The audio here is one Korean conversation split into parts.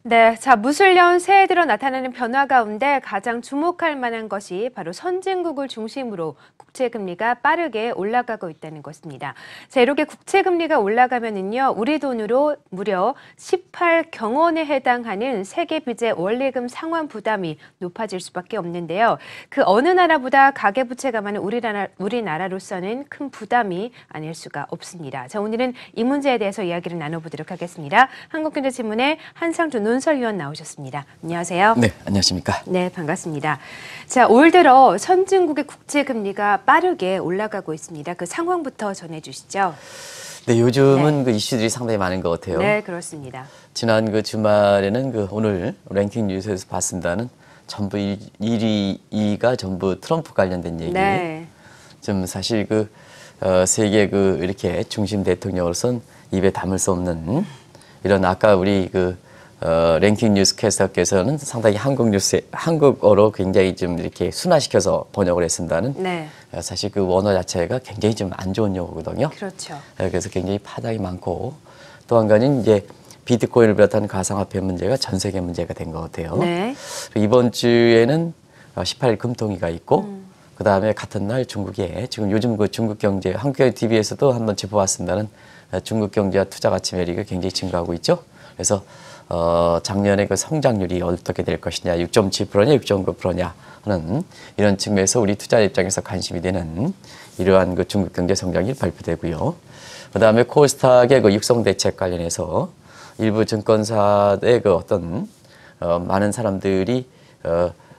네, 자, 무술년 새해 들어 나타나는 변화 가운데 가장 주목할 만한 것이 바로 선진국을 중심으로 국채금리가 빠르게 올라가고 있다는 것입니다. 자, 이렇게 국채금리가 올라가면은요, 우리 돈으로 무려 18경원에 해당하는 세계 빚의 원리금 상환 부담이 높아질 수밖에 없는데요. 그 어느 나라보다 가계부채가 많은 우리나라로서는 큰 부담이 아닐 수가 없습니다. 자, 오늘은 이 문제에 대해서 이야기를 나눠보도록 하겠습니다. 한국경제신문의 한상준 논설위원 나오셨습니다. 안녕하세요. 네, 안녕하십니까. 네, 반갑습니다. 자, 올 들어 선진국의 국채금리가 빠르게 올라가고 있습니다. 그 상황부터 전해주시죠. 네, 요즘은 그 이슈들이 상당히 많은 것 같아요. 네, 그렇습니다. 지난 그 주말에는 오늘 랭킹 뉴스에서 봤습니다는 전부 1위가 전부 트럼프 관련된 얘기. 네. 좀 사실 세계 이렇게 중심 대통령으로선 입에 담을 수 없는 이런 아까 우리 랭킹 뉴스 캐스터께서는 상당히 한국어로 굉장히 좀 이렇게 순화시켜서 번역을 했습니다는 네. 사실 그 원어 자체가 굉장히 좀 안 좋은 용어거든요. 그렇죠. 그래서 굉장히 파장이 많고 또 한 가지는 이제 비트코인을 비롯한 가상화폐 문제가 전 세계 문제가 된 것 같아요. 네. 이번 주에는 18일 금통위가 있고 그 다음에 같은 날 중국에 지금 요즘 그 중국 경제 한국경제 TV에서도 한번 짚어봤습니다는 중국 경제와 투자 가치 매력이 굉장히 증가하고 있죠. 그래서 작년에 그 성장률이 어떻게 될 것이냐, 6.7%냐, 6.9%냐 하는 이런 측면에서 우리 투자 입장에서 관심이 되는 이러한 그 중국 경제 성장이 발표되고요. 그 다음에 코스닥의 그 육성 대책 관련해서 일부 증권사의 많은 사람들이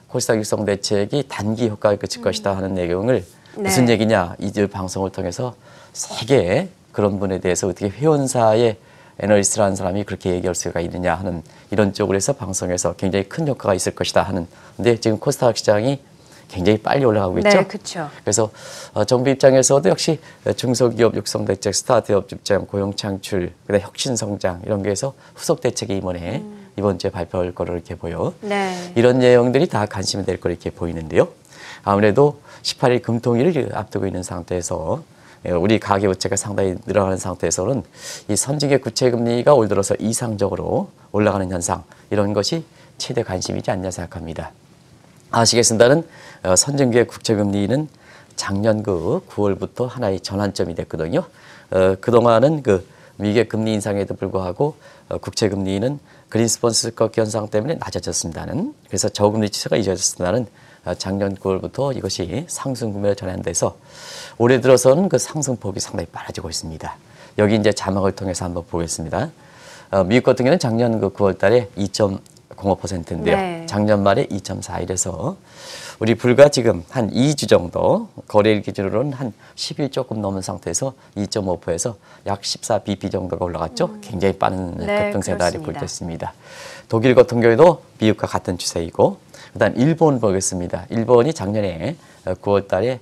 코스닥 육성 대책이 단기 효과를 그칠 것이다 하는 내용을 네. 무슨 얘기냐, 이들 방송을 통해서 세계 그런 분에 대해서 어떻게 회원사의 애널리스트라는 사람이 그렇게 얘기할 수가 있느냐 하는 이런 쪽으로 해서 방송에서 굉장히 큰 효과가 있을 것이다 하는. 근데 지금 코스닥 시장이 굉장히 빨리 올라가고 있죠. 네, 그렇죠. 그래서 정부 입장에서도 역시 중소기업 육성 대책, 스타트업 입장, 고용 창출, 그다음 혁신 성장 이런 게해서 후속 대책이 이번 주에 발표할 거로 이렇게 보여. 네. 이런 내용들이 다 관심이 될 거로 이렇게 보이는데요. 아무래도 18일 금통위를 앞두고 있는 상태에서 우리 가계부채가 상당히 늘어나는 상태에서는 이 선진국 국채금리가 올 들어서 이상적으로 올라가는 현상 이런 것이 최대 관심이지 않냐 생각합니다. 아시겠습니다는 선진국의 국채금리는 작년 9월부터 하나의 전환점이 됐거든요. 그동안은 미국의 금리 인상에도 불구하고 국채금리는 그린스폰스커 현상 때문에 낮아졌습니다는. 그래서 저금리 추세가 이어졌습니다는 작년 9월부터 이것이 상승구매로 전환돼서 올해 들어서는 그 상승폭이 상당히 빨라지고 있습니다. 여기 이제 자막을 통해서 한번 보겠습니다. 미국 같은 경우는 작년 9월 달에 2.05%인데요. 네. 작년 말에 2.41에서 우리 불과 지금 한 2주 정도 거래일 기준으로는 한 10일 조금 넘은 상태에서 2.5%에서 약 14bp 정도가 올라갔죠. 굉장히 빠른 네, 급등세다리 그렇습니다. 볼때습니다. 독일 같은 경우에도 미국과 같은 추세이고 그다음 일본 보겠습니다. 일본이 작년에 9월 달에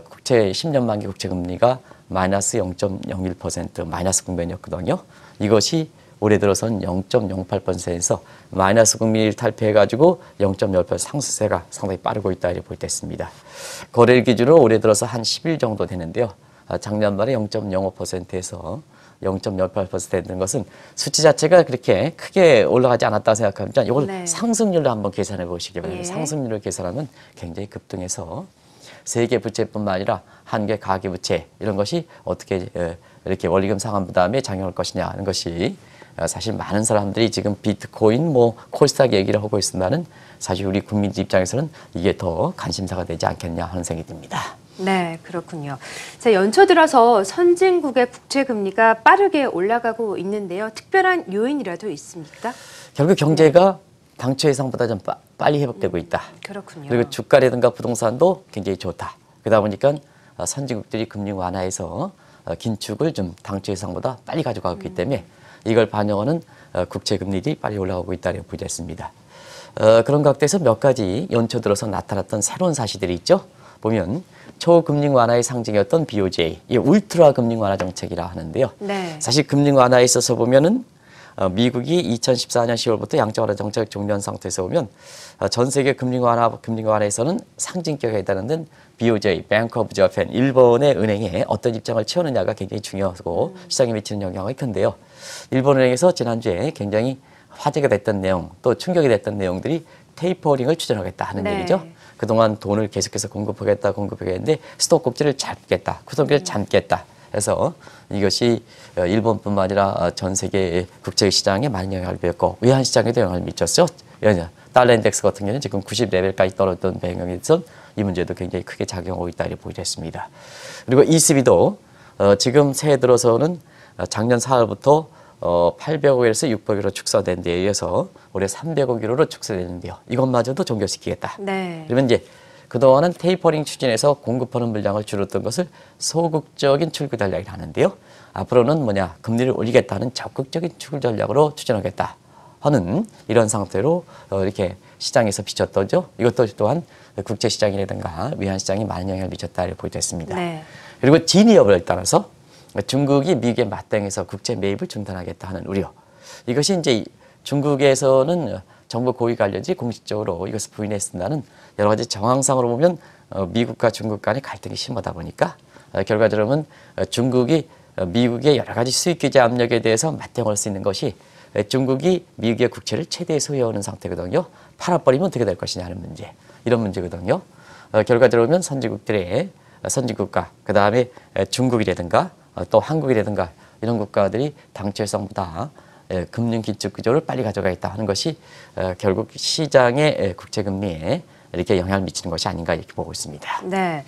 국채 10년 만기 국채 금리가 마이너스 0.01% 마이너스 국면이었거든요. 이것이 올해 들어서는 0.08%에서 마이너스 금리를 탈피해가지고 0.18% 상승세가 상당히 빠르고 있다 이렇게 볼 때 있습니다. 거래일 기준으로 올해 들어서 한 10일 정도 되는데요. 작년 말에 0.05%에서 0.18% 되는 것은 수치 자체가 그렇게 크게 올라가지 않았다고 생각합니다. 이걸 네. 상승률로 한번 계산해 보시기 바랍니다. 예. 상승률을 계산하면 굉장히 급등해서 세계 부채뿐만 아니라 한계 가계 부채 이런 것이 어떻게 이렇게 원리금 상환 부담에 작용할 것이냐 하는 것이 사실 많은 사람들이 지금 비트코인, 코스닥 얘기를 하고 있습니다는 사실 우리 국민들 입장에서는 이게 더 관심사가 되지 않겠냐 하는 생각이 듭니다. 네, 그렇군요. 자, 연초 들어서 선진국의 국채금리가 빠르게 올라가고 있는데요. 특별한 요인이라도 있습니까? 결국 경제가 당초 예상보다 좀 빨리 회복되고 있다. 그렇군요. 그리고 주가라든가 부동산도 굉장히 좋다. 그러다 보니까 선진국들이 금리 완화해서 긴축을 좀 당초 예상보다 빨리 가져가고 있기 때문에 이걸 반영하는 국채 금리들이 빨리 올라가고 있다고 보겠습니다. 그런 각도에서 몇 가지 연초 들어서 나타났던 새로운 사실들이 있죠. 보면 초금리 완화의 상징이었던 BOJ, 이 울트라 금리 완화 정책이라 하는데요. 네. 사실 금리 완화에 있어서 보면은 미국이 2014년 10월부터 양적 완화 정책을 종료한 상태에서 보면 전 세계 금리 완화에서는 상징격에 해당하는 BOJ, Bank of Japan, 일본의 은행에 어떤 입장을 취하느냐가 굉장히 중요하고 시장에 미치는 영향이 큰데요. 일본은행에서 지난주에 굉장히 화제가 됐던 내용 또 충격이 됐던 내용들이 테이퍼링을 추진하겠다 하는 네. 얘기죠. 그동안 돈을 계속해서 공급하겠는데 스톡 꼭지를 잡겠다. 구성기를 잡겠다. 해서 이것이 일본뿐만 아니라 전 세계 국제 시장에 많은 영향을 미쳤고 외환 시장에도 영향을 미쳤죠. 달러 인덱스 같은 경우는 지금 90레벨까지 떨어졌던 배경에서 이 문제도 굉장히 크게 작용하고 있다 이렇게 보이겠습니다. 그리고 ECB도 지금 새해 들어서는 작년 4월부터 800억 유로에서 600억 유로 축소된 데 의해서 올해 300억 유로로 축소되는데요. 이것마저도 종결시키겠다. 네. 그러면 이제 그동안은 테이퍼링 추진해서 공급하는 물량을 줄였던 것을 소극적인 출구 전략을 하는데요. 앞으로는 뭐냐 금리를 올리겠다는 적극적인 출구 전략으로 추진하겠다 하는 이런 상태로 이렇게 시장에서 비쳤던죠. 이것도 또한 국제 시장이라든가 외환 시장에 많은 영향을 미쳤다 이렇게 보여졌습니다. 네. 그리고 진위 여부에 따라서 중국이 미국에 맞대응해서 국제 매입을 중단하겠다 하는 우려. 이것이 이제 중국에서는 정부 고위 관료들이 공식적으로 이것을 부인했습니다는 여러 가지 정황상으로 보면 미국과 중국 간의 갈등이 심하다 보니까 결과적으로는 중국이 미국의 여러 가지 수익 규제 압력에 대해서 맞대응할 수 있는 것이 중국이 미국의 국채를 최대의 소유하는 상태거든요. 팔아버리면 어떻게 될 것이냐 하는 문제. 이런 문제거든요. 결과적으로 보면 선진국가, 그 다음에 중국이라든가 또 한국이라든가 이런 국가들이 당초성보다 금융 긴축 구조를 빨리 가져가겠다 하는 것이 결국 시장의 국채금리에 이렇게 영향을 미치는 것이 아닌가 이렇게 보고 있습니다. 네.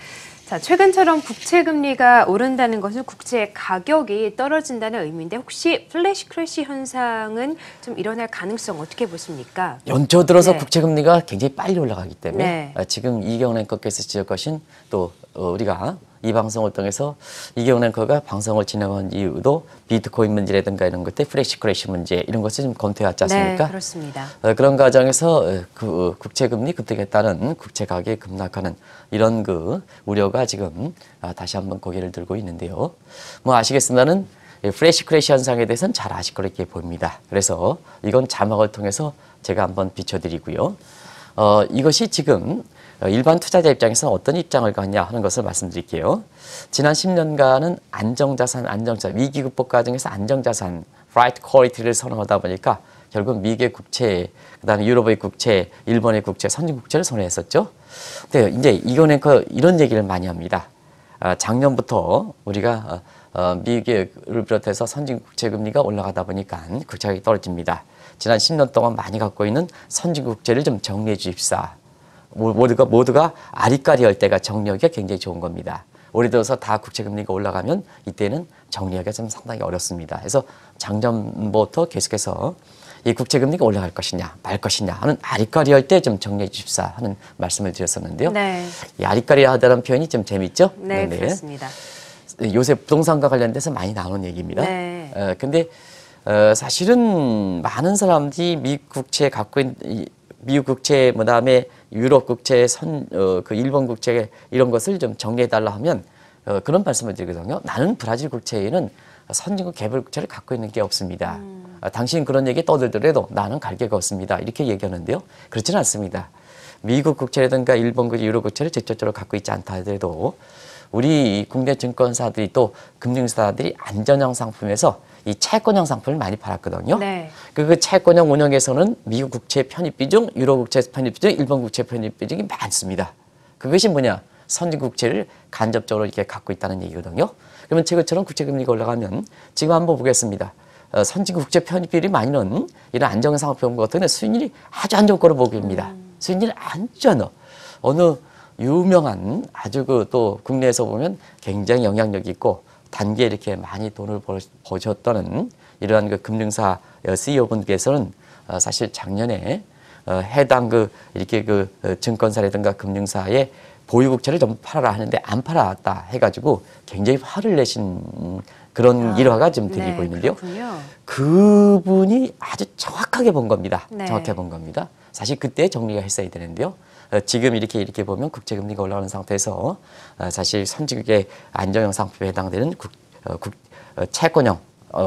자, 최근처럼 국채 금리가 오른다는 것은 국채 가격이 떨어진다는 의미인데 혹시 플래시 크래시 현상은 좀 일어날 가능성 어떻게 보십니까? 연초 들어서 네. 국채금리가 굉장히 빨리 올라가기 때문에 네. 지금 이경원 앵커께서 지적하신 또 우리가 이 방송을 통해서 이경원 앵커가 방송을 진행한 이유도 비트코인 문제라든가 이런 것들 플래시 크래시 문제 이런 것을 좀 검토해왔지 않습니까? 네, 그렇습니다. 그런 과정에서 그 국채금리 급등에 따른 국채 가격이 급락하는 이런 그 우려가 지금 다시 한번 고개를 들고 있는데요. 뭐 아시겠습니다는 플래시 크래시 현상에 대해서는 잘 아실 거로 이렇게 보입니다. 그래서 이건 자막을 통해서 제가 한번 비춰드리고요. 이것이 지금 일반 투자자 입장에서 어떤 입장을 갖냐 하는 것을 말씀드릴게요. 지난 10년간은 안정자산, 위기 극복 과정에서 안정자산, flight quality를 선호하다 보니까 결국 미국의 국채, 그다음에 유럽의 국채, 일본의 국채, 선진 국채를 선호했었죠. 근데 이제 이거는 이런 얘기를 많이 합니다. 작년부터 우리가 미국을 비롯해서 선진 국채 금리가 올라가다 보니까 국채 가격이 떨어집니다. 지난 10년 동안 많이 갖고 있는 선진 국채를 좀 정리해 주십사. 모두가 아리까리 할 때가 정리하기가 굉장히 좋은 겁니다. 올해 들어서 다 국채 금리가 올라가면 이때는 정리하기가 좀 상당히 어렵습니다. 그래서 작년부터 계속해서 이 국채 금리가 올라갈 것이냐 말 것이냐 하는 아리까리 할 때 좀 정리해 주십사 하는 말씀을 드렸었는데요. 네. 이 아리까리 하다는 표현이 좀 재밌죠? 네, 그렇습니다. 요새 부동산과 관련돼서 많이 나오는 얘기입니다. 네. 근데 사실은 많은 사람들이 미국 국채 갖고 있는 미국 국채, 그다음에 유럽 국채, 그 일본 국채 이런 것을 좀 정리해 달라 하면 그런 말씀을 드리거든요. 나는 브라질 국채에는 선진국 개발 국채를 갖고 있는 게 없습니다. 당신 그런 얘기 떠들더라도 나는 갈 데가 없습니다. 이렇게 얘기하는데요. 그렇지는 않습니다. 미국 국채라든가 일본 국채, 유럽 국채를 직접적으로 갖고 있지 않다 하더라도 우리 국내 증권사들이 또 금융사들이 안전형 상품에서 이 채권형 상품을 많이 팔았거든요. 네. 그 채권형 운영에서는 미국 국채 편입 비중, 유럽 국채 편입 비중, 일본 국채 편입 비중이 많습니다. 그것이 뭐냐? 선진 국채를 간접적으로 이렇게 갖고 있다는 얘기거든요. 그러면 최근처럼 국채 금리가 올라가면 지금 한번 보겠습니다. 선진 국채 편입 비율이 많이 넣은 이런 안정형 상품 같은 경우는 수익률이 아주 안 좋을 거로 보입니다. 수익률이 아주 안 어느 유명한 아주 또 국내에서 보면 굉장히 영향력이 있고 단기에 이렇게 많이 돈을 버셨다는 이러한 그 금융사 CEO분께서는 사실 작년에 해당 이렇게 증권사라든가 금융사의 보유국채를 전부 팔아라 하는데 안 팔았다 해가지고 굉장히 화를 내신 그런 일화가 좀 들리고 네, 있는데요. 그렇군요. 그분이 아주 정확하게 본 겁니다. 네. 정확하게 본 겁니다. 사실 그때 정리가 했어야 되는데요. 지금 이렇게 보면 국채금리가 올라가는 상태에서 사실 선진국의 안정형 상품에 해당되는 채권형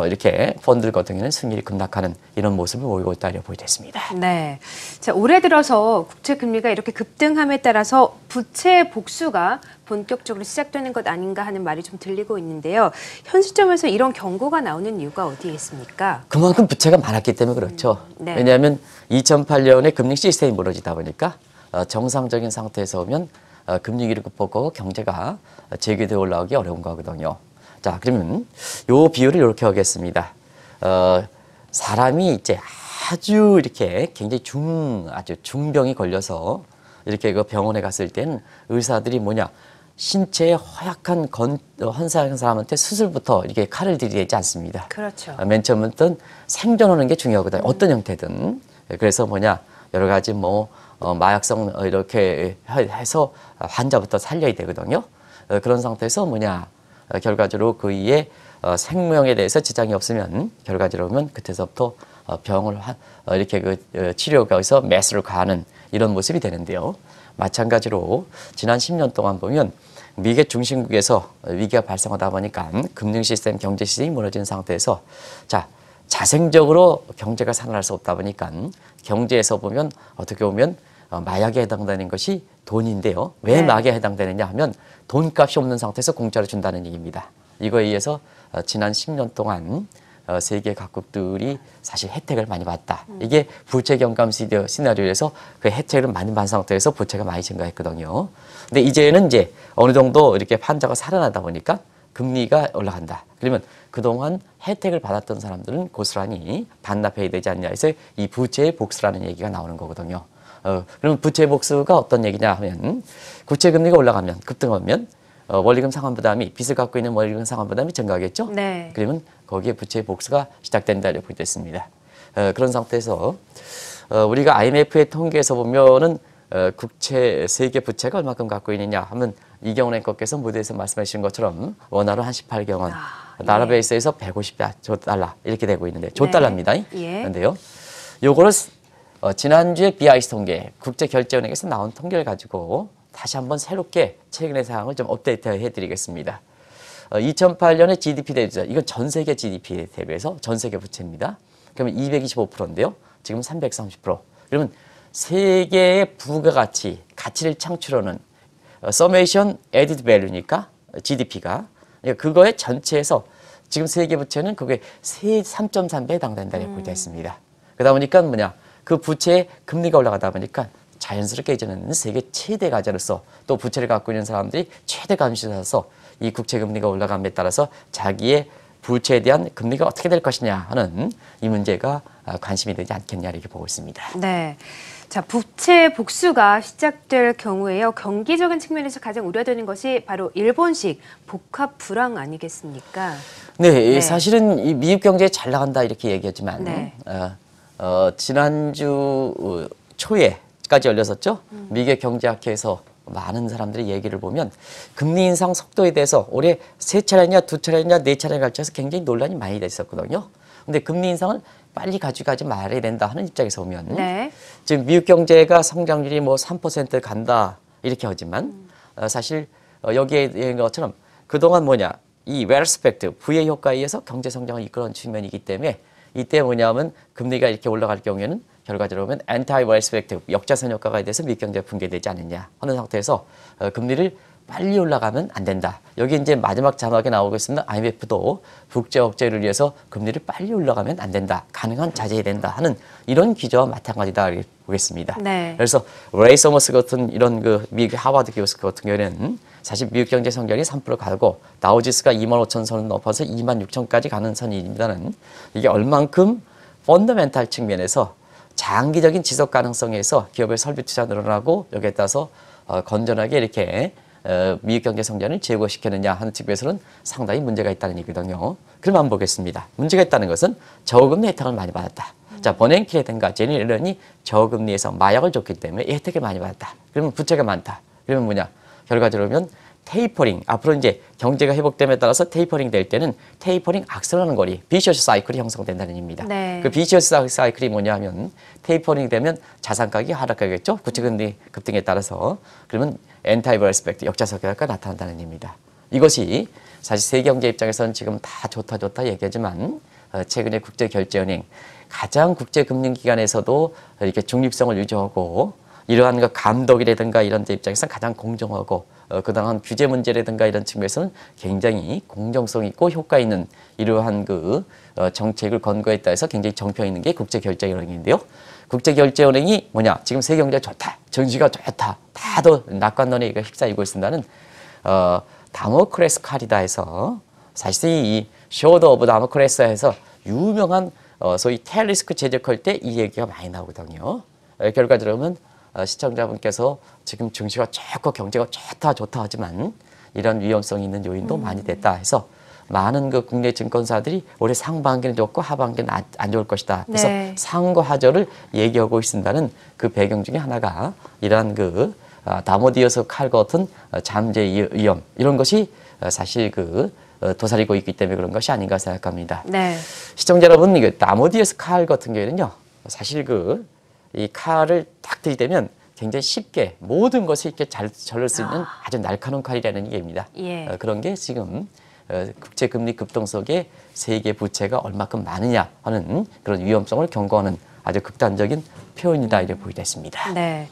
이렇게 펀드 같은 경우는 수익률이 급락하는 이런 모습을 보이고 있다고 보이겠습니다. 네. 자, 올해 들어서 국채 금리가 이렇게 급등함에 따라서 부채 복수가 본격적으로 시작되는 것 아닌가 하는 말이 좀 들리고 있는데요. 현 시점에서 이런 경고가 나오는 이유가 어디에 있습니까? 그만큼 부채가 많았기 때문에 그렇죠. 네. 왜냐하면 2008년에 금융 시스템이 무너지다 보니까 정상적인 상태에서 오면 금융위기를 극복하고 경제가 재개되어 올라오기 어려운 거거든요. 자, 그러면 요 비율을 이렇게 하겠습니다. 사람이 이제 아주 이렇게 굉장히 아주 중병이 걸려서 이렇게 그 병원에 갔을 때는 의사들이 뭐냐, 신체에 허약한 환사한 사람한테 수술부터 이렇게 칼을 들이대지 않습니다. 그렇죠. 맨 처음부터 생존하는 게 중요하거든요. 어떤 형태든. 그래서 뭐냐, 여러 가지 마약성 이렇게 해서 환자부터 살려야 되거든요. 그런 상태에서 뭐냐, 결과적으로 그의 생명에 대해서 지장이 없으면 결과적으로 보면 그때서부터 병을 이렇게 치료가 해서 매수를 가하는 이런 모습이 되는데요. 마찬가지로 지난 10년 동안 보면 미국 중심국에서 위기가 발생하다 보니까 금융 시스템, 경제 시스템이 무너진 상태에서 자생적으로 경제가 살아날 수 없다 보니까 경제에서 보면 어떻게 보면 마약에 해당되는 것이 돈인데요. 왜 네. 마약에 해당되느냐 하면 돈값이 없는 상태에서 공짜로 준다는 얘기입니다. 이거에 의해서 지난 10년 동안 세계 각국들이 사실 혜택을 많이 받다. 이게 부채 경감 시나리오에서 그 혜택을 많이 받은 상태에서 부채가 많이 증가했거든요. 근데 이제는 이제 어느 정도 이렇게 환자가 살아나다 보니까 금리가 올라간다. 그러면 그동안 혜택을 받았던 사람들은 고스란히 반납해야 되지 않냐 해서 이 부채의 복수라는 얘기가 나오는 거거든요. 그러면 부채 복수가 어떤 얘기냐 하면 국채 금리가 올라가면 급등하면 원리금 상환 부담이 빚을 갖고 있는 원리금 상환 부담이 증가하겠죠. 네. 그러면 거기에 부채 복수가 시작된다고 보겠습니다. 그런 상태에서 우리가 IMF의 통계에서 보면은 국채 세계 부채가 얼마큼 갖고 있느냐 하면 이경원 앵커께서 무대에서 말씀하신 것처럼 원화로 한 18경 원, 나라베이스에서 150조 달러 이렇게 되고 있는데 조 네. 달러입니다. 예. 그런데요, 요거를 지난주에 BIC 통계, 국제결제은행에서 나온 통계를 가지고 다시 한번 새롭게 최근의 상황을 좀 업데이트해 드리겠습니다. 2008년에 GDP 대비자, 이건 전 세계 GDP에 대비해서 전 세계 부채입니다. 그러면 225%인데요. 지금 330%. 그러면 세계의 부가가치, 가치를 창출하는 서메이션 에디드 밸류니까 GDP가 그거의 전체에서 지금 세계 부채는 그게 3.3배에 해당된다고 보고 있습니다. 그러다 보니까 뭐냐, 그 부채의 금리가 올라가다 보니까 자연스럽게 이제는 세계 최대 가자로서 또 부채를 갖고 있는 사람들이 최대 감시자로서 이 국채 금리가 올라감에 따라서 자기의 부채에 대한 금리가 어떻게 될 것이냐 하는 이 문제가 관심이 되지 않겠냐 이렇게 보고 있습니다. 네. 자, 부채 복수가 시작될 경우에요. 경기적인 측면에서 가장 우려되는 것이 바로 일본식 복합 불황 아니겠습니까? 네, 사실은 이 미국 경제 잘 나간다 이렇게 얘기하지만 네. 지난주 초에까지 열렸었죠. 미국 경제학회에서 많은 사람들의 얘기를 보면 금리 인상 속도에 대해서 올해 3차례냐 2차례냐 4차례 갈지해서 굉장히 논란이 많이 됐었거든요. 근데 금리 인상을 빨리 가져가지 말아야 된다 하는 입장에서 보면 네. 지금 미국 경제가 성장률이 3% 간다 이렇게 하지만 사실 여기에 있는 것처럼 그동안 이 웰스펙트 부의 효과에 의해서 경제 성장을 이끌어온 측면이기 때문에 이때 뭐냐면 금리가 이렇게 올라갈 경우에는 결과적으로 보면 엔타이 웰스펙트 역자선 효과가 돼서 미국 경제가 붕괴되지 않느냐 하는 상태에서 금리를 빨리 올라가면 안 된다. 여기 이제 마지막 자막에 나오고 있습니다. IMF도 국제 억제를 위해서 금리를 빨리 올라가면 안 된다. 가능한 자제해야 된다 하는 이런 기조와 마찬가지다 이렇게 보겠습니다. 네. 그래서 레이 서머스 같은 이런 미국 하버드 교수 같은 경우에는 사실 미국 경제 성장이 3% 가고 다우지수가 25,000 선을 넘어서 26,000까지 가는 선입니다는 이게 얼만큼 펀더멘탈 측면에서 장기적인 지속 가능성에서 기업의 설비 투자 늘어나고 여기에 따라서 건전하게 이렇게 미국 경제 성장을 제고시켰느냐 하는 측면에서는 상당히 문제가 있다는 얘기거든요. 그럼 한번 보겠습니다. 문제가 있다는 것은 저금리 혜택을 많이 받았다. 자, 버냉키라든가 제니앨런이 저금리에서 마약을 줬기 때문에 이 혜택을 많이 받았다. 그러면 부채가 많다. 그러면 결과적으로 보면 테이퍼링, 앞으로 이제 경제가 회복됨에 따라서 테이퍼링 될 때는 테이퍼링 악순환 거리, 비셔스 사이클이 형성된다는 얘기입니다. 네. 그 비셔스 사이클이 뭐냐면 테이퍼링 되면 자산 가격이 하락하겠죠. 국채금리 급등에 따라서. 그러면 엔타이 버스펙트 역자석 효과가 나타난다는 얘기입니다. 이것이 사실 세계경제 입장에서는 지금 다 좋다 얘기하지만 최근에 국제결제은행 가장 국제금융기관에서도 이렇게 중립성을 유지하고 이러한 그 감독이라든가 이런 데 입장에서 가장 공정하고 그다음 규제 문제라든가 이런 측면에서는 굉장히 공정성 있고 효과 있는 이러한 그 정책을 권고했다 해서 굉장히 정평 있는 게 국제결제은행인데요. 국제결제은행이 뭐냐? 지금 세계 경제가 좋다, 증시가 좋다, 다도 낙관론에 휩싸이고 있습니다는 다모크레스 칼이다 해서 사실 이 쇼드 오브 다모크레스 해서 유명한 소위 테일리스크 제적할 때 이 얘기가 많이 나오거든요. 결과적으로 보면 시청자분께서 지금 증시가 좋고 경제가 좋다 하지만 이런 위험성이 있는 요인도 많이 됐다 해서 많은 그 국내 증권사들이 올해 상반기는 좋고 하반기는 안 좋을 것이다. 그래서 네. 상고 하저를 얘기하고 있습니다는 그 배경 중에 하나가 이러한 그 다모디어스 칼 같은 잠재 위험 이런 것이 사실 그 도사리고 있기 때문에 그런 것이 아닌가 생각합니다. 네. 시청자 여러분, 이게 다모디어스 칼 같은 경우에는요, 사실 이 칼을 딱 들이대면 굉장히 쉽게 모든 것을 이렇게 잘 절을 수 있는 아주 날카로운 칼이라는 얘기입니다. 예. 그런 게 지금 국제금리 급등 속에 세계 부채가 얼마큼 많으냐 하는 그런 위험성을 경고하는 아주 극단적인 표현이다 이렇게 보이다 있습니다. 네.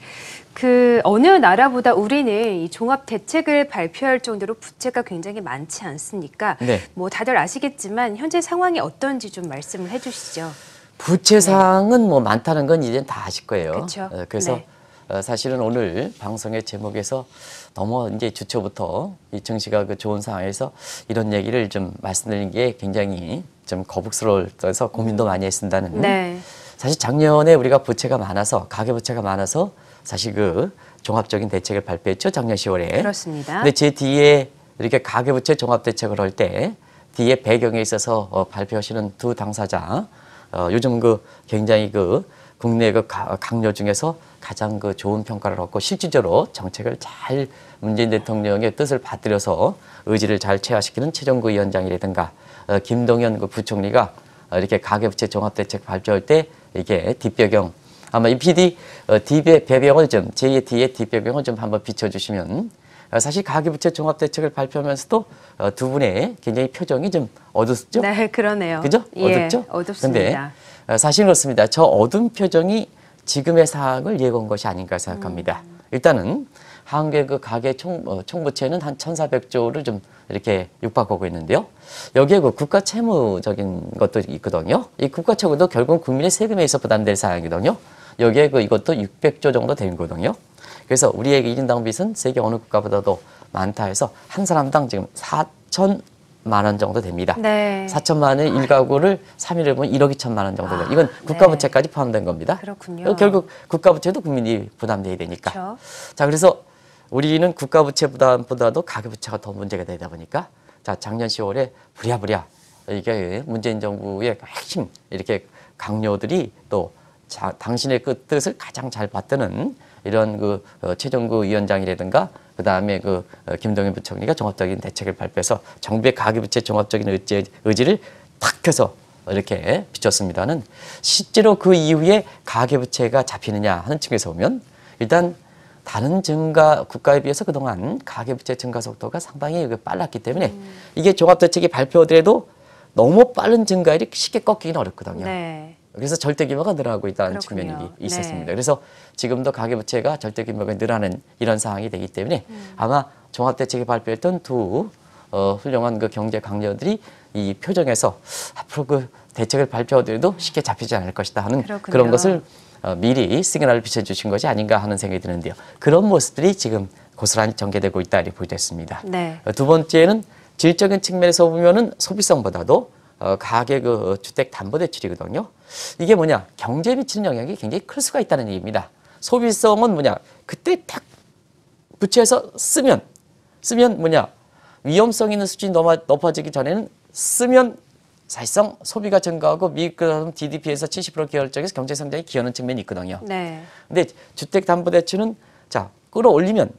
그 어느 나라보다 우리는 이 종합 대책을 발표할 정도로 부채가 굉장히 많지 않습니까? 네. 뭐 다들 아시겠지만 현재 상황이 어떤지 좀 말씀을 해주시죠. 부채상은 뭐 많다는 건 이제 다 아실 거예요. 그렇죠. 그래서 네. 사실은 오늘 방송의 제목에서 너무 이제 주초부터 이 증시가 그 좋은 상황에서 이런 얘기를 좀 말씀드리는 게 굉장히 좀 거북스러워서 고민도 많이 했습니다는. 네. 사실 작년에 우리가 부채가 많아서 가계부채가 많아서 사실 그 종합적인 대책을 발표했죠, 작년 10월에. 그렇습니다. 근데 제 뒤에 이렇게 가계부채 종합대책을 할 때 뒤에 배경에 있어서 발표하시는 두 당사자, 요즘 그 굉장히 그 국내 그 강요 중에서 가장 그 좋은 평가를 얻고 실질적으로 정책을 잘 문재인 대통령의 뜻을 받들여서 의지를 잘 체화시키는 최종구 위원장이라든가 김동연 그 부총리가 이렇게 가계부채 종합대책 발표할 때 이게 뒷배경, 아마 이 PD 배경을 좀 제2의 D의 뒷배경을 좀 한번 비춰주시면 사실 가계부채 종합대책을 발표하면서도 두 분의 굉장히 표정이 좀 어둡죠? 네, 그러네요. 그죠? 예, 어둡죠? 어둡습니다. 근데 사실 그렇습니다. 저 어두운 표정이 지금의 상황을 예고한 것이 아닌가 생각합니다. 일단은 한국의 그 가계 총부채는 한 1,400조를 좀 이렇게 육박하고 있는데요. 여기에 그 국가 채무적인 것도 있거든요. 이 국가 채무도 결국 국민의 세금에 의해서 부담될 사항이거든요. 여기에 이것도 600조 정도 되는 거거든요. 그래서 우리의 1인당 빚은 세계 어느 국가보다도 많다 해서 한 사람당 지금 4천만 원 정도 됩니다. 네. 4천만 원의 1가구를 3일을 보면 1억 2천만 원 정도 돼요. 이건 국가부채까지 포함된 겁니다. 그렇군요. 결국 국가부채도 국민이 부담돼야 되니까. 그렇죠. 자, 그래서 우리는 국가부채 부담보다도 가계부채가 더 문제가 되다 보니까 자, 작년 10월에 부랴부랴 이게 문재인 정부의 핵심 이렇게 강요들이 또 당신의 그 뜻을 가장 잘 받드는 이런 그 최종구 위원장이라든가 그 다음에 그 김동연 부총리가 종합적인 대책을 발표해서 정부의 가계부채 종합적인 의지를 탁 펴서 이렇게 비췄습니다는 실제로 그 이후에 가계부채가 잡히느냐 하는 측에서 보면 일단 다른 국가에 비해서 그동안 가계부채 증가 속도가 상당히 빨랐기 때문에 이게 종합대책이 발표되더라도 너무 빠른 증가율이 쉽게 꺾이기는 어렵거든요. 네. 그래서 절대 규모가 늘어나고 있다는 그렇군요. 측면이 있었습니다. 네. 그래서 지금도 가계부채가 절대 규모가 늘어나는 이런 상황이 되기 때문에 아마 종합대책이 발표했던 두 훌륭한 그 경제 강령들이 이 표정에서 앞으로 그 대책을 발표하더라도 쉽게 잡히지 않을 것이다 하는 그렇군요. 그런 것을 미리 시그널을 비춰주신 것이 아닌가 하는 생각이 드는데요. 그런 모습들이 지금 고스란히 전개되고 있다 이렇게 보여졌습니다. 네. 두 번째는 질적인 측면에서 보면은 소비성보다도 가계 그 주택 담보 대출이거든요. 이게 뭐냐? 경제에 미치는 영향이 굉장히 클 수가 있다는 얘기입니다. 소비성은 뭐냐? 그때 딱 부채에서 쓰면 뭐냐? 위험성 있는 수준이 높아지기 전에는 쓰면 사실상 소비가 증가하고 미국 GDP에서 70% 기여력에서 경제 성장이 기여하는 측면이 있거든요. 네. 근데 주택 담보 대출은 자, 끌어올리면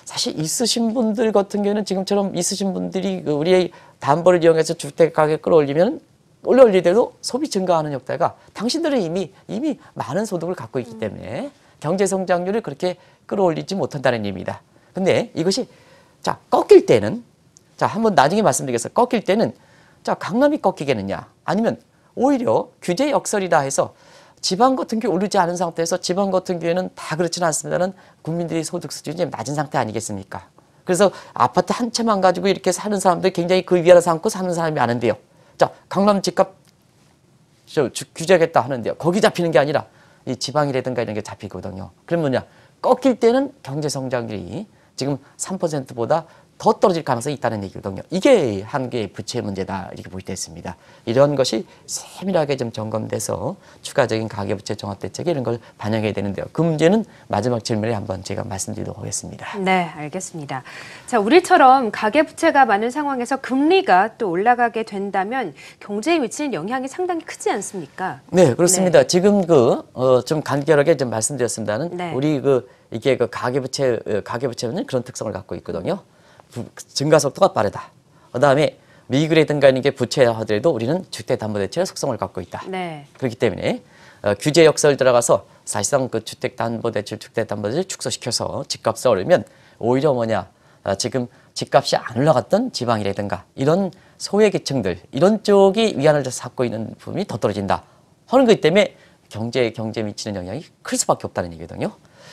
사실 있으신 분들 같은 경우는 지금처럼 있으신 분들이 우리의 담보를 이용해서 주택 가격 끌어올리면 올리더라도 소비 증가하는 효과가 당신들은 이미 많은 소득을 갖고 있기 때문에 경제 성장률을 그렇게 끌어올리지 못한다는 의미입니다. 근데 이것이 자, 꺾일 때는 자, 한번 나중에 말씀드리겠습니다. 꺾일 때는 자, 강남이 꺾이겠느냐 아니면 오히려 규제 역설이다 해서 지방 같은 경우 오르지 않은 상태에서 지방 같은 경우에는 다 그렇지는 않습니다는 국민들이 소득 수준이 좀 낮은 상태 아니겠습니까? 그래서 아파트 한 채만 가지고 이렇게 사는 사람들 굉장히 그 위아래 삼고 사는 사람이 많은데요. 자, 강남 집값 규제하겠다 하는데요. 거기 잡히는 게 아니라 이 지방이라든가 이런 게 잡히거든요. 그럼 뭐냐? 꺾일 때는 경제 성장률이 지금 3%보다 더 떨어질 가능성이 있다는 얘기거든요. 이게 한국의 부채 문제다 이렇게 볼 때 있습니다. 이런 것이 세밀하게 좀 점검돼서 추가적인 가계부채 종합대책에 이런 걸 반영해야 되는데요. 그 문제는 마지막 질문에 한번 제가 말씀드리도록 하겠습니다. 네, 알겠습니다. 자, 우리처럼 가계부채가 많은 상황에서 금리가 또 올라가게 된다면 경제에 미치는 영향이 상당히 크지 않습니까? 네, 그렇습니다. 지금 좀 간결하게 좀 말씀드렸습니다는 네. 우리 이게 가계부채는 그런 특성을 갖고 있거든요. 증가 속도가 빠르다. 그다음에 미국이라든가 이게 부채화되도 우리는 주택담보대출의 속성을 갖고 있다. 네. 그렇기 때문에 규제 역설 들어가서 사실상 그 주택담보대출 축소시켜서 집값을 오르면 오히려 뭐냐 지금 집값이 안 올라갔던 지방이라든가 이런 소외계층들 이런 쪽이 위안을 삼고 있는 부분이 더 떨어진다 하는 것 때문에 경제에 미치는 영향이 클 수밖에 없다는 얘기거든요.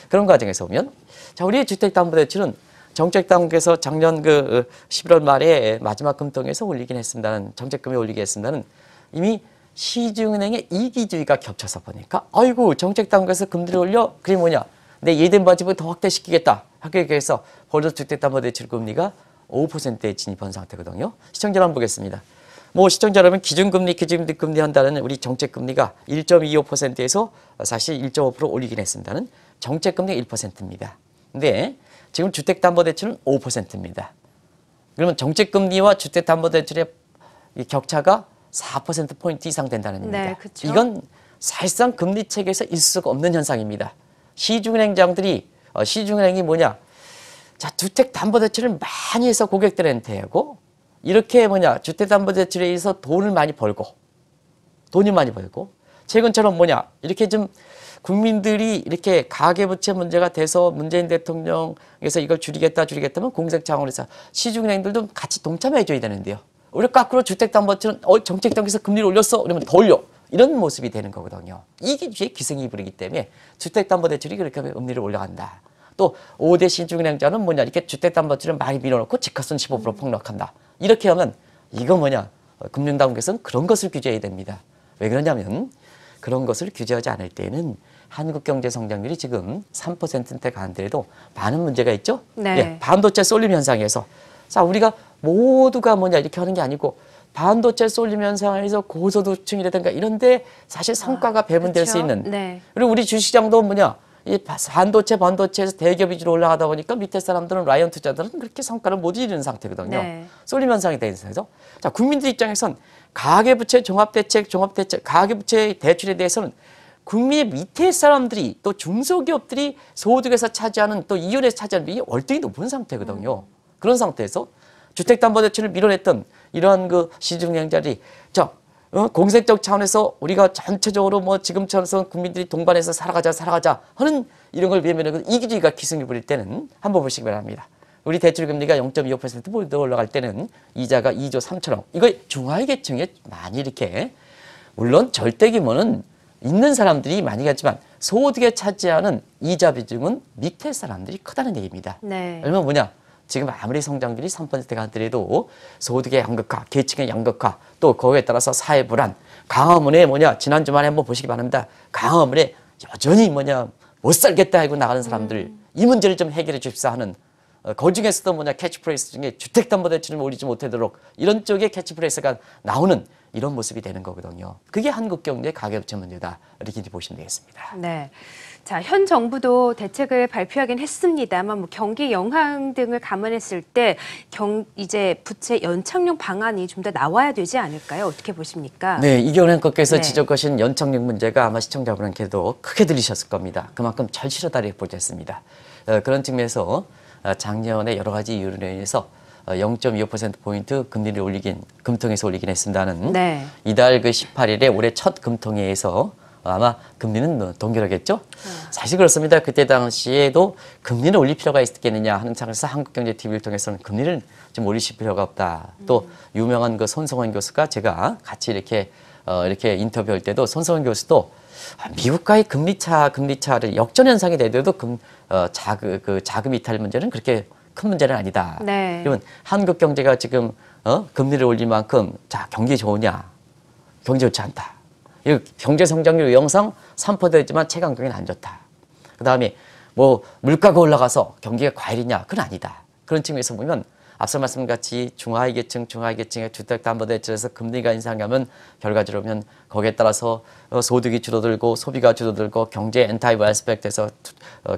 그런 과정에서 보면 자 우리의 주택담보대출은 정책당국에서 작년 11월 말에 마지막 금통에서 올리긴 했습니다는 정책금리 올리긴 했습니다는 이미 시중은행의 이기주의가 겹쳐서 보니까 아이고 정책당국에서 금리를 올려 그게 뭐냐 내 예대인 바집을 더 확대시키겠다 하기 위해서 벌써 주택담보대출 금리가 5%에 진입한 상태거든요. 시청자 한번 보겠습니다. 뭐 시청자 여러분 기준금리 한다는 우리 정책금리가 1.25%에서 사실 1.5% 올리긴 했습니다는 정책금리가 1%입니다. 근데 지금 주택담보대출은 5%입니다. 그러면 정책금리와 주택담보대출의 격차가 4%포인트 이상 된다는 겁니다. 네, 그렇죠. 이건 사실상 금리체계에서 있을 수가 없는 현상입니다. 시중은행이 뭐냐? 자, 주택담보대출을 많이 해서 고객들한테 하고 이렇게 주택담보대출에 의해서 돈이 많이 벌고 최근처럼 이렇게 좀 국민들이 이렇게 가계부채 문제가 돼서 문재인 대통령에서 이걸 줄이겠다면 공색 차원에서 시중은행들도 같이 동참해 줘야 되는데요. 우리 거꾸로 주택담보대출은 정책당국에서 금리를 올렸어 그러면 더 올려 이런 모습이 되는 거거든요. 이게 기승이 부리기 때문에 주택담보대출이 그렇게 하면 금리를 올라간다. 또 5대 시중은행자는 이렇게 주택담보대출을 많이 밀어놓고 집값은 15% 폭락한다. 이렇게 하면 이거 금융당국에서는 그런 것을 규제해야 됩니다. 왜 그러냐면 그런 것을 규제하지 않을 때는 한국 경제 성장률이 지금 3%대가 안 되더라도 많은 문제가 있죠. 네. 예, 반도체 쏠림 현상에서 자 우리가 모두가 이렇게 하는 게 아니고 반도체 쏠림 현상에서 고소득층이라든가 이런데 사실 성과가 배분될 수 있는 네. 그리고 우리 주식시장도 이 반도체에서 대기업 위주로 올라가다 보니까 밑에 사람들은 라이언 투자들은 그렇게 성과를 못 이루는 상태거든요. 네. 쏠림 현상이 되는 상태에서 자 국민들 입장에선 가계부채 종합대책, 가계부채 대출에 대해서는 국민의 밑에 사람들이 또 중소기업들이 소득에서 차지하는 또 이윤에서 차지하는 비율이 월등히 높은 상태거든요. 그런 상태에서 주택담보대출을 밀어냈던 이러한 시중은행자들이 공세적 차원에서 우리가 전체적으로 지금처럼 국민들이 동반해서 살아가자 하는 이런 걸 외면하고 이기주의가 기승을 부릴 때는 한번 보시기 바랍니다. 우리 대출금리가 0.25% 올라갈 때는 이자가 2조 3천억. 이거 중하위 계층에 많이 이렇게 물론 절대 규모는 있는 사람들이 많이 갔지만 소득에 차지하는 이자 비중은 밑에 사람들이 크다는 얘기입니다. 네. 얼마나 지금 아무리 성장률이 3%가 안되더라도 소득의 양극화, 계층의 양극화, 또 거기에 따라서 사회 불안, 강화문에 지난 주말에 한번 보시기 바랍니다. 강화문에 여전히 못 살겠다 하고 나가는 사람들 이 문제를 좀 해결해 줍시다 하는 그 중에서도 캐치프레이즈 중에 주택담보대출을 올리지 못하도록 이런 쪽에 캐치프레이즈가 나오는 이런 모습이 되는 거거든요. 그게 한국 경제의 가계부채 문제다 이렇게 보시면 되겠습니다. 네. 자, 현 정부도 대책을 발표하긴 했습니다만 경기 영향 등을 감안했을 때 이제 부채 연착륙 방안이 좀 더 나와야 되지 않을까요? 어떻게 보십니까? 네, 이경련 께서 네. 지적하신 연착륙 문제가 아마 시청자분께도 크게 들리셨을 겁니다. 그만큼 절실하다고 보셨습니다. 그런 측면에서 작년에 여러 가지 이유로 인해서 0.25%포인트 금통에서 올리긴 했습니다는 네. 이달 18일에 올해 첫 금통회에서 아마 금리는 동결하겠죠. 사실 그렇습니다. 그때 당시에도 금리를 올릴 필요가 있겠느냐 하는 차원에서 한국경제TV를 통해서는 금리를 좀 올리실 필요가 없다. 또 유명한 그 손성원 교수가 제가 같이 이렇게 인터뷰할 때도 손성원 교수도 미국과의 금리차를 역전 현상이 되더라도 자금 이탈 문제는 그렇게 큰 문제는 아니다. 네. 그러면 한국 경제가 지금 금리를 올릴 만큼 자 경기 좋으냐? 경기 좋지 않다. 이 경제 성장률 영상 3%였지만 최강경제는 안 좋다. 그다음에 뭐 물가가 올라가서 경기가 과열이냐? 그건 아니다. 그런 측면에서 보면 앞서 말씀같이 중하위 계층의 주택담보대출에서 금리가 인상하면 결과적으로 보면 거기에 따라서 소득이 줄어들고 소비가 줄어들고 경제 엔타이브 아스펙트에서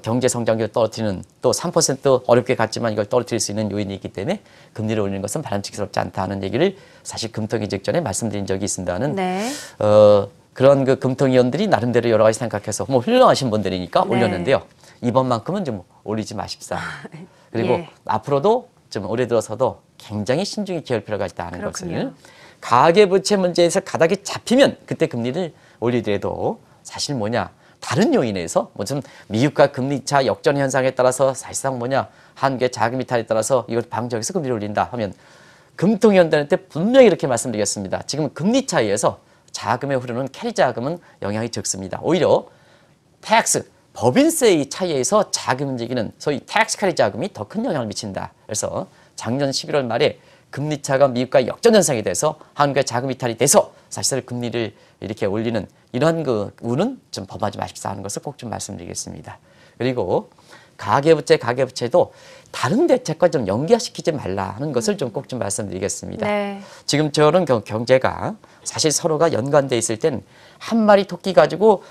경제 성장률을 떨어뜨리는 또 3% 어렵게 갔지만 이걸 떨어뜨릴 수 있는 요인이 있기 때문에 금리를 올리는 것은 바람직스럽지 않다는 얘기를 사실 금통위 직전에 말씀드린 적이 있습니다는 네. 그런 그 금통위원들이 나름대로 여러 가지 생각해서 뭐 훌륭하신 분들이니까 네. 올렸는데요. 이번만큼은 좀 올리지 마십사. 그리고 예. 앞으로도 좀 올해 들어서도 굉장히 신중히 기할 필요가 있다는 그렇군요. 것을 가계부채 문제에서 가닥이 잡히면 그때 금리를 올리더라도 사실 뭐냐 다른 요인에서 무슨 미국과 금리차 역전 현상에 따라서 사실상 뭐냐 한국의 자금 이탈에 따라서 이걸 방지하기 위해서 금리를 올린다 하면 금통위원들한테 분명히 이렇게 말씀드리겠습니다. 지금 금리 차이에서 자금에 흐르는 캐리 자금은 영향이 적습니다. 오히려 텍스 법인세의 차이에서 자금 움직이는 소위 텍스 캐리 자금이 더 큰 영향을 미친다. 그래서 작년 11월 말에 금리차가 미국과 역전 현상이 돼서 한국의 자금 이탈이 돼서 사실 금리를 이렇게 올리는 이런 그 운은 좀 범하지 마십사 하는 것을 꼭 좀 말씀드리겠습니다. 그리고 가계부채도 다른 대책과 좀 연계시키지 말라 하는 것을 좀 꼭 좀 말씀드리겠습니다. 네. 지금 저런 경제가 사실 서로가 연관돼 있을 땐 한 마리 토끼 가지고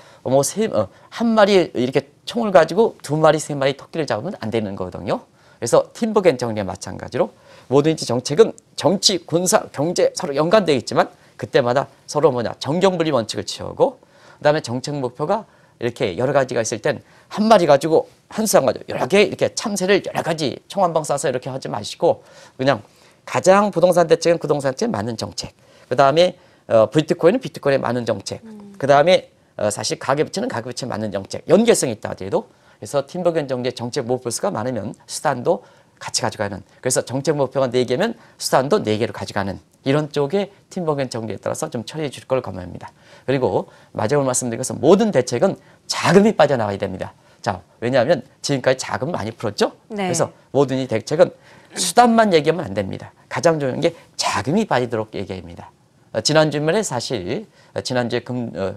한 마리 이렇게 총을 가지고 두 마리 세 마리 토끼를 잡으면 안 되는 거거든요. 그래서 팀버겐 정리와 마찬가지로 뭐든지 정책은 정치, 군사, 경제 서로 연관되어 있지만 그때마다 서로 정경분리 원칙을 취하고 그다음에 정책 목표가 이렇게 여러 가지가 있을 땐 한 마리 가지고 한 수 안 가지고 여러 개 이렇게 참새를 여러 가지 총 한 방 쏴서 이렇게 하지 마시고 그냥 가장 부동산 대책은 부동산 대책에 맞는 정책. 그다음에 비트코인은 비트코인에 맞는 정책. 그다음에 사실 가계부채는 가계부채에 맞는 정책. 연계성이 있다 하더라도 그래서 팀버겐 정리의 정책 목표수가 많으면 수단도 같이 가져가는 그래서 정책 목표가 4개면 수단도 4개로 가져가는 이런 쪽의 팀버겐 정리에 따라서 좀 처리해 줄 걸 권합니다. 그리고 마지막으로 말씀드린 것은 모든 대책은 자금이 빠져나가야 됩니다. 자, 왜냐하면 지금까지 자금을 많이 풀었죠? 네. 그래서 모든 이 대책은 수단만 얘기하면 안 됩니다. 가장 중요한 게 자금이 빠지도록 얘기합니다. 지난 주말에 사실 지난주에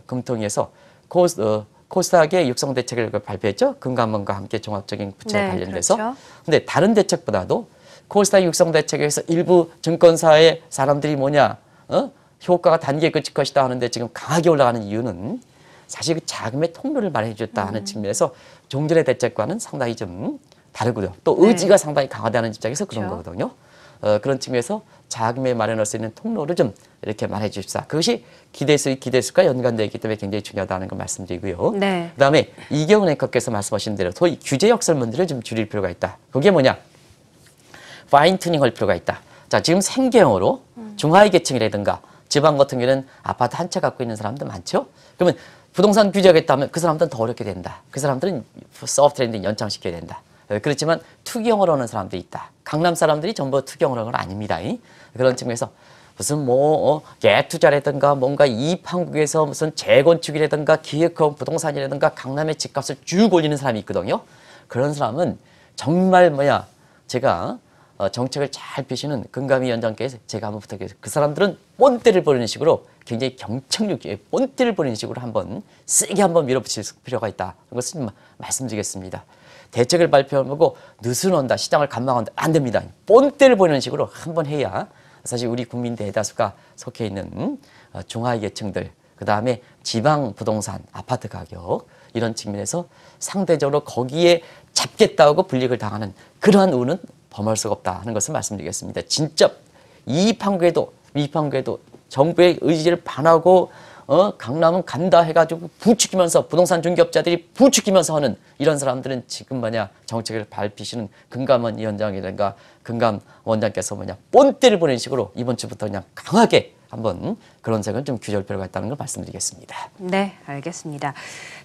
금통위에서 코스닥의 육성 대책을 발표했죠. 금감원과 함께 종합적인 부채 네, 관련돼서. 그렇죠. 근데 다른 대책보다도 코스닥 육성 대책에서 일부 증권사의 사람들이 효과가 단기에 그칠 것이다 하는데 지금 강하게 올라가는 이유는 사실 그 자금의 통로를 마련해 줬다 하는 측면에서 종전의 대책과는 상당히 좀 다르고요. 또 의지가 상당히 강하다는 입장에서 그런 그렇죠. 거거든요. 그런 측면에서 자금에 마련할 수 있는 통로를 좀 이렇게 말해 주십사. 그것이 기대수가 연관되어 있기 때문에 굉장히 중요하다는 걸 말씀드리고요. 네. 그다음에 이경훈 앵커께서 말씀하신 대로 소위 규제 역설문들을 좀 줄일 필요가 있다. 그게 뭐냐? 파인 튜닝 할 필요가 있다. 자, 지금 생계형으로 중하위 계층이라든가 지방 같은 경우에는 아파트 한 채 갖고 있는 사람도 많죠. 그러면 부동산 규제하겠다면 그 사람들은 더 어렵게 된다. 그 사람들은 소프트랜드 연장시켜야 된다. 그렇지만 투기형으로 하는 사람들이 있다. 강남 사람들이 전부 투기형으로 하는 건 아닙니다. 그런 측면에서 무슨 갭 투자라든가 뭔가 이입 한국에서 무슨 재건축이라든가 기획형 부동산이라든가 강남의 집값을 쭉 올리는 사람이 있거든요. 그런 사람은 정말 제가 정책을 잘 펴시는 금감위원장께서 제가 한번 부탁해서 그 사람들은 본때를 버리는 식으로 굉장히 경청력에 본때를 버리는 식으로 한번 세게 한번 밀어붙일 필요가 있다. 그것을 말씀드리겠습니다. 대책을 발표하고 느슨한다, 시장을 감망한다 안 됩니다. 본때를 보이는 식으로 한번 해야 사실 우리 국민 대다수가 속해 있는 중하위 계층들, 그 다음에 지방 부동산, 아파트 가격 이런 측면에서 상대적으로 거기에 잡겠다고 불이익을 당하는 그러한 운은 범할 수가 없다 하는 것을 말씀드리겠습니다. 진짜 이입 한국에도 정부의 의지를 반하고 강남은 간다 해가지고 부추기면서 부동산 중개업자들이 부추기면서 하는 이런 사람들은 지금 정책을 밟히시는 금감원 위원장이든가 금감 원장께서 본때를 보내는 식으로 이번 주부터 그냥 강하게 한번 그런 점은 좀 규제할 필요가 있다는 걸 말씀드리겠습니다. 네, 알겠습니다.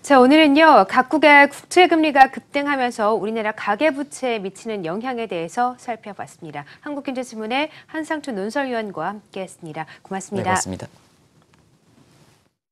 자, 오늘은요, 각국의 국채금리가 급등하면서 우리나라 가계부채에 미치는 영향에 대해서 살펴봤습니다. 한국경제신문의 한상춘 논설위원과 함께했습니다. 고맙습니다. 네, 고맙습니다.